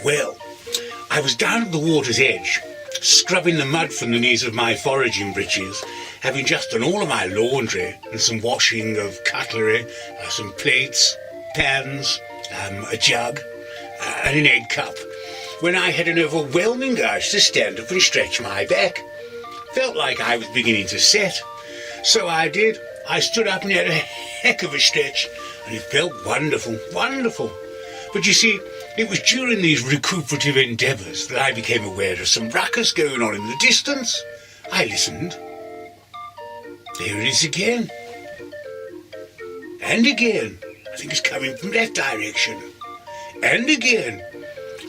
Well, I was down at the water's edge, scrubbing the mud from the knees of my foraging breeches, having just done all of my laundry and some washing of cutlery, some plates, pans, a jug, and an egg cup, when I had an overwhelming urge to stand up and stretch my back. Felt like I was beginning to set. So I did. I stood up and had a heck of a stretch, and it felt wonderful, wonderful. But you see, it was during these recuperative endeavours that I became aware of some ruckus going on in the distance. I listened. There it is again. And again. I think it's coming from that direction. And again.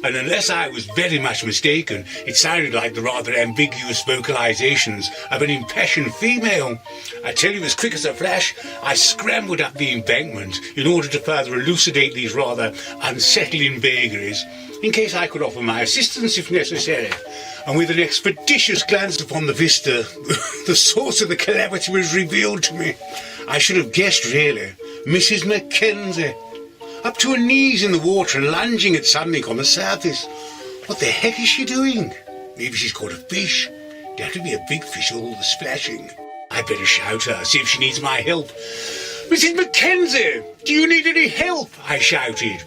And unless I was very much mistaken, it sounded like the rather ambiguous vocalizations of an impassioned female. I tell you, as quick as a flash, I scrambled up the embankment in order to further elucidate these rather unsettling vagaries, in case I could offer my assistance if necessary. And with an expeditious glance upon the vista, the source of the calamity was revealed to me. I should have guessed, really, Mrs. Mackenzie. Up to her knees in the water and lunging at something on the surface. What the heck is she doing? Maybe she's caught a fish. It'd have to be a big fish with all the splashing. I better shout her, see if she needs my help. Mrs. Mackenzie, do you need any help? I shouted.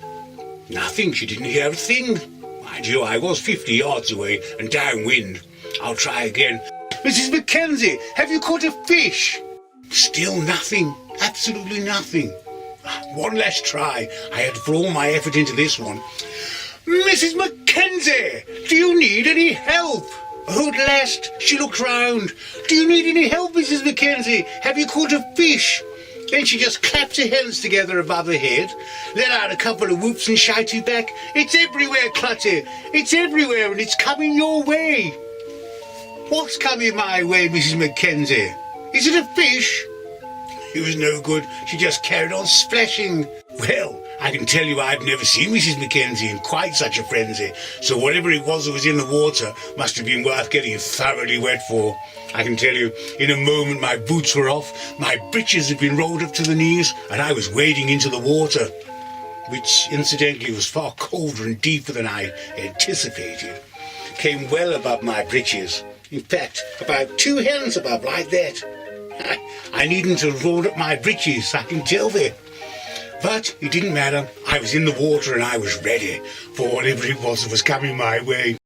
Nothing, she didn't hear a thing. Mind you, I was 50 yards away and downwind. I'll try again. Mrs. Mackenzie, have you caught a fish? Still nothing, absolutely nothing. One last try. I had to put all my effort into this one. Mrs. Mackenzie, do you need any help? Oh, at last, she looked round. Do you need any help, Mrs. Mackenzie? Have you caught a fish? Then she just clapped her hands together above her head, let out a couple of whoops and shouted back, "It's everywhere, Clutty! It's everywhere and it's coming your way!" What's coming my way, Mrs. Mackenzie? Is it a fish? It was no good. She just carried on splashing. Well, I can tell you I've never seen Mrs. Mackenzie in quite such a frenzy, so whatever it was that was in the water must have been worth getting thoroughly wet for. I can tell you, in a moment my boots were off, my breeches had been rolled up to the knees, and I was wading into the water, which incidentally was far colder and deeper than I anticipated. It came well above my breeches. In fact, about 2 hands above, like that. I needn't have rolled up my breeches, I can tell thee. But it didn't matter. I was in the water and I was ready for whatever it was that was coming my way.